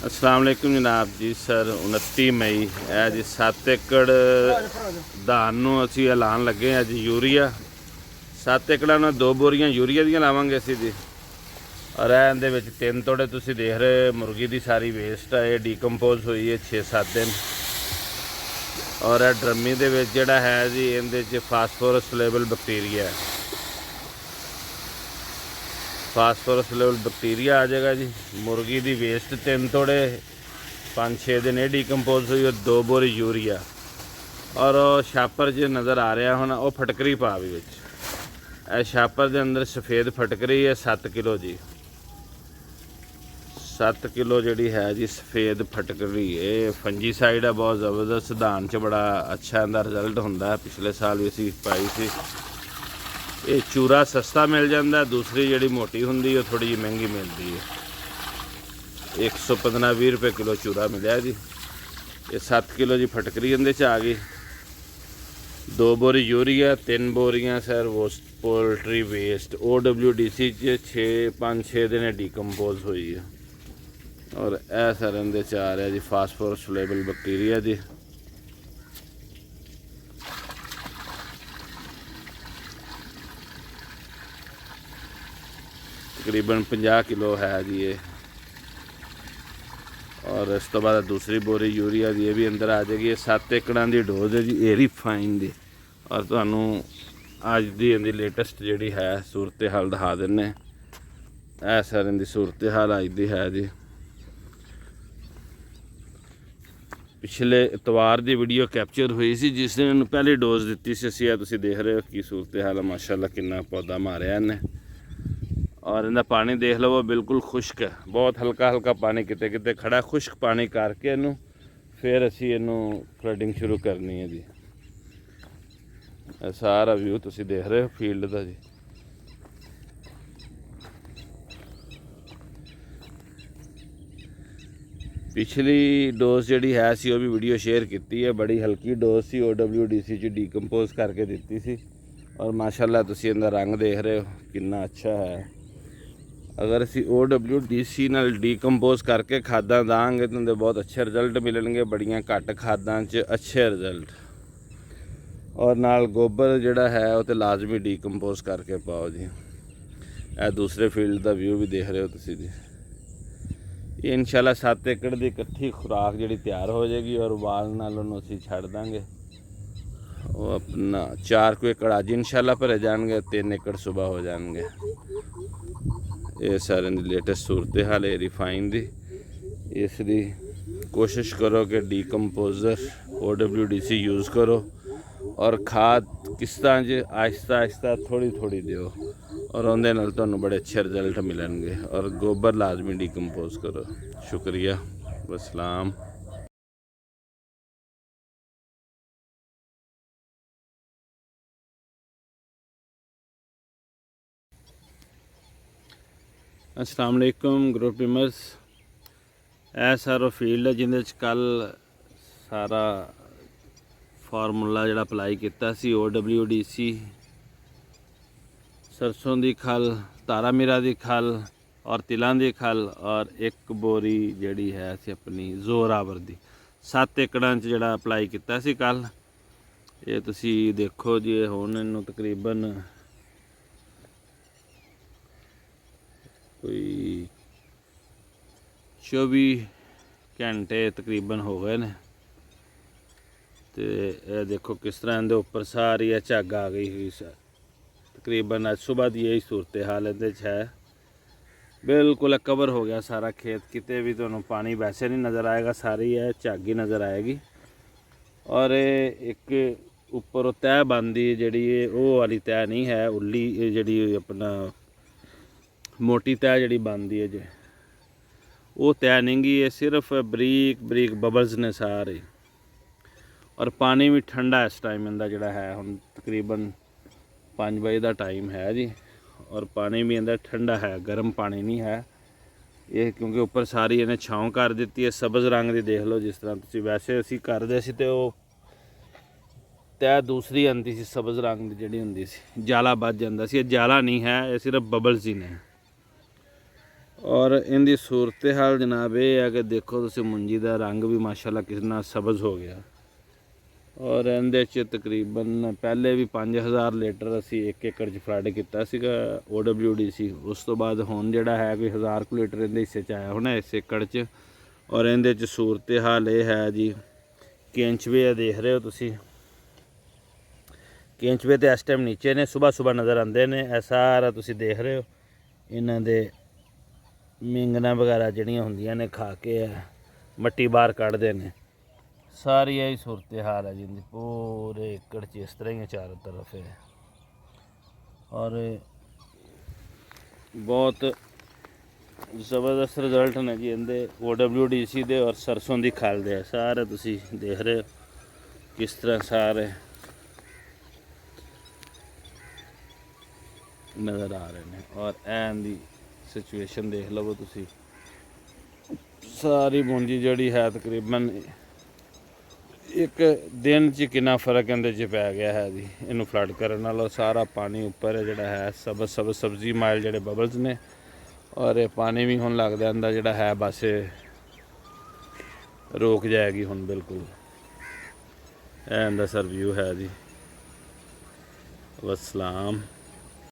अस्सलाम वालेकुम जनाब जी। सर 29 मई है जी 7 एकड़ धान ਨੂੰ ਅਸੀਂ ਐਲਾਨ ਲੱਗੇ ਹਾਂ ਜੀ ਯੂਰੀਆ 7 ਏਕੜਾਂ ਨਾਲ 2 ਬੋਰੀਆਂ ਯੂਰੀਆ ਦੀਆਂ ਲਾਵਾਂਗੇ ਅਸੀਂ ਜੀ। ਔਰ ਇਹਦੇ ਵਿੱਚ 3 ਤੋੜੇ ਤੁਸੀਂ ਦੇਖ ਰਹੇ ਮੁਰਗੀ ਦੀ ਸਾਰੀ ਵੇਸਟ ਹੈ, ਇਹ ਡੀਕੰਪੋਜ਼ ਹੋਈ ਹੈ 6-7 ਦਿਨ। ਔਰ ਇਹ ਡਰਮੀ ਦੇ ਵਿੱਚ ਜਿਹੜਾ ਹੈ ਜੀ ਇਹਦੇ 'ਚ ਫਾਸਫੋਰਸ ਲੈਵਲ ਬੈਕਟੀਰੀਆ ਹੈ, फास्फोरस लेवल बैक्टीरिया आ जाएगा जी। मुर्गी दी वेस्ट 3 तोड़े 5-6 दिन ये डिकंपोज हुई और 2 बोरी यूरिया। और छापर जो नज़र आ रहा होना वो फटकरी पा भी विच छापर के अंदर सफ़ेद फटकरी है 7 किलो जी। 7 किलो जी है जी सफ़ेद फटकरी। ये फंजीसाइड है, बहुत ज़बरदस्त। धान च बड़ा अच्छा इहदा रिजल्ट होंदा है। पिछले साल भी असीं पाई सी। ये चूरा सस्ता मिल जाता है, दूसरी जी मोटी होंगी वो थोड़ी जी महंगी मिलती है। 115-20 रुपये किलो चूरा मिले जी। ये 7 किलो जी फटकरी इहदे च आ गई। 2 बोरी यूरिया, 3 बोरियां सर वो पोल्ट्री वेस्ट OWDC 5-6 दिन डिकंपोज हुई है। और यह सर इहदे च आ रहा जी फास्फोरस लेवल बैक्टीरिया जी। तकरीबन 50 किलो है जी ये। और इस तो बाद दूसरी बोरी यूरिया की ये भी अंदर आ जाएगी। ये 7 एकड़ां की डोज है जी एरी फाइन दी। और तुहानू अज दी इहदी लेटेस्ट जिहड़ी है सूरत हाल दिखा दिन्ने। ऐ सर इहदी सूरत हाल अज दी है जी। पिछले इतवार की वीडियो कैप्चर हुई सी जिस दिन इन्हूं पहली डोज दी सी असीं। तुसीं देख रहे हो कि सूरत हाल है, माशाअल्लाह कितना पौधा मारिया इन्हें। और इनका पानी देख लो वो बिल्कुल खुश्क है, बहुत हल्का हल्का पानी किते किते खड़ा। खुश्क पानी करके इनू फिर असी इनू फ्लडिंग शुरू करनी है जी। सारा व्यू तुसी देख रहे हो फील्ड का जी। पिछली डोज जी है सी वो भी वीडियो शेयर की है। बड़ी हल्की डोज सी OWDC च डिकंपोज करके दी सी। और माशाअल्लाह तुसी इनका रंग देख रहे हो कितना अच्छा है। अगर असी OWDC नाल डिकंपोज करके खादा दांगे तो उनके बहुत अच्छे रिजल्ट मिलणगे। बड़ियां घट खादा च अच्छे रिजल्ट। और नाल गोबर जिहड़ा है वो तो लाजमी डिकंपोज करके पाओ जी। यह दूसरे फील्ड का व्यू भी देख रहे हो तुसी जी। ये इंशाल्लाह 7 एकड़ की इकट्ठी खुराक जी तैयार हो जाएगी। और वाल नाल उन्होंने असीं छड्ड दांगे। वो अपना 4 एकड़ अज इंशाल्लाह भरे जाएंगे, 3 एकड़ सुबह हो जाएंगे। ये सारे लेटेस्ट सूरत हाल है रिफाइन दी। इसकी कोशिश करो कि डिकंपोजर OWDC यूज़ करो। और खाद किस्तां च आहिस्ता आहिस्ता थोड़ी थोड़ी दिओ। और उहदे नाल तुहानूं बड़े अच्छे रिजल्ट मिलणगे। और गोबर लाजमी डिकंपोज करो। शुक्रिया, वसलाम। अस्सलाम वालेकुम ग्रुप मेंबर्स। यह सारा फील्ड है जिंदे कल सारा फार्मूला जिहड़ा अप्लाई किया सी OWDC, सरसों की खल, तारा मीरा की खल और तिलों की खल। और 1 बोरी जिहड़ी है सी अपनी जोरावर दी 7 एकड़ां च जिहड़ा अप्लाई किया सी कल। ये तुसी देखो जी हुण इहनूं तकरीबन कोई 24 घंटे तकरीबन हो गए ने। तो यह देखो किस तरह इहदे उपर सारी झग आ गई हुई। तकरीबन अज सुबह की यही सूरत हाल इहदे है। बिल्कुल कवर हो गया सारा खेत, किते भी तुहानूं पानी वैसे नहीं नज़र आएगा, सारी है झग ही नज़र आएगी। और एक उपर तह बनती जी वो वाली तह नहीं है, उल्ली जी अपना मोटी तह जी बनती है जी वो तय नहीं गी। ये सिर्फ बरीक बरीक बबल्स ने सारे। और पानी भी ठंडा इस टाइम इनका जोड़ा है। हम तकरीबन 5 बजे का टाइम है जी। और पानी भी इनका ठंडा है, गर्म पानी नहीं है ये, क्योंकि ऊपर सारी इन्हें छाँव कर दी है। सबज रंग की देख लो जिस तरह तुम वैसे असी करते सी तो तय दूसरी आती सी सबज रंग की जी होंगी सी, जाला बच जाता सी। जाला नहीं है, ये सिर्फ बबल्स ही ने। ਔਰ ਇਹਦੀ ਸੂਰਤ ਹਾਲ ਜਨਾਬ ਇਹ ਹੈ ਕਿ ਦੇਖੋ ਤੁਸੀਂ ਮੁੰਜੀ ਦਾ ਰੰਗ ਵੀ ਮਾਸ਼ਾਅੱਲਾ ਕਿੰਨਾ ਸਬਜ਼ ਹੋ ਗਿਆ। ਔਰ ਇਹਦੇ 'ਚ ਤਕਰੀਬਨ ਪਹਿਲੇ ਵੀ 5000 ਲੀਟਰ ਅਸੀਂ 1 ਏਕੜ 'ਚ ਫਲੱਡ ਕੀਤਾ ਸੀਗਾ OWDC। ਉਸ ਤੋਂ ਬਾਅਦ ਹੁਣ ਜਿਹੜਾ ਹੈ ਕੋਈ 1000 ਲੀਟਰ ਇਹਦੇ ਹਿੱਸੇ 'ਚ ਆਇਆ ਹੋਣਾ ਇਸ ਏਕੜ 'ਚ। ਔਰ ਇਹਦੇ 'ਚ ਸੂਰਤ ਹਾਲ ਇਹ ਹੈ ਜੀ, ਕੈਂਚਵੇ ਦੇਖ ਰਹੇ ਹੋ ਤੁਸੀਂ, ਕੈਂਚਵੇ ਤੇ ਇਸ ਟਾਈਮ ਨੀਚੇ ਨੇ, ਸੁਬਾਹ ਨਜ਼ਰ ਆਉਂਦੇ ਨੇ। ਇਹ ਸਾਰਾ ਤੁਸੀਂ ਦੇਖ ਰਹੇ ਹੋ ਇਹਨਾਂ ਦੇ ਮਿੰਗਣਾ ਵਗੈਰਾ ਜਿਹੜੀਆਂ ਹੁੰਦੀਆਂ ਨੇ ਖਾ ਕੇ ਮਿੱਟੀ ਬਾਹਰ ਕੱਢਦੇ ਨੇ। ਸਾਰੀ ਇਹੀ ਸੂਰਤ ਹਾਲ ਹੈ ਜਿੰਦੀ ਪੂਰੇ ਏਕੜ 'ਚ ਇਸ ਤਰ੍ਹਾਂ ਹੀ ਚਾरों तरफ है। और बहुत ਜ਼ਬਰਦਸਤ ਰਿਜ਼ਲਟ ਨੇ ਜੀ ਇਹਦੇ OWDC ਦੇ ਔਰ ਸਰਸੋਂ ਦੀ ਖਲ ਦੇ। ਸਾਰੇ ਤੁਸੀਂ ਦੇਖ ਰਹੇ ਹੋ ਕਿਸ ਤਰ੍ਹਾਂ ਸਾਰੇ ਨਜ਼ਰ ਆ ਰਹੇ ਨੇ। ਔਰ ਐਨ ਦੀ ਸਿਚੁਏਸ਼ਨ ਦੇਖ ਲਵੋ ਤੁਸੀਂ, ਸਾਰੀ ਮੁੰਜੀ ਜਿਹੜੀ ਹੈ ਤਕਰੀਬਨ ਇੱਕ ਦਿਨ 'ਚ ਕਿੰਨਾ ਫਰਕ ਇਹਦੇ 'ਚ ਪੈ ਗਿਆ ਹੈ ਜੀ ਇਹਨੂੰ ਫਲੱਡ ਕਰਨ ਨਾਲੋਂ। ਸਾਰਾ ਪਾਣੀ ਉੱਪਰ ਜਿਹੜਾ ਹੈ ਸਬਜ਼ ਸਬਜ਼ੀ ਮਾਇਲ ਜਿਹੜੇ ਬਬਲਸ ਨੇ। ਔਰ ਇਹ ਪਾਣੀ ਵੀ ਹੁਣ ਲੱਗਦਾ ਇਹਦਾ ਜਿਹੜਾ ਹੈ ਬਸ ਰੋਕ ਜਾਏਗੀ ਹੁਣ ਬਿਲਕੁਲ। ਇਹ ਇਹਦਾ ਸਰ ਵਿਊ ਹੈ ਜੀ। ਵਸਲਾਮ।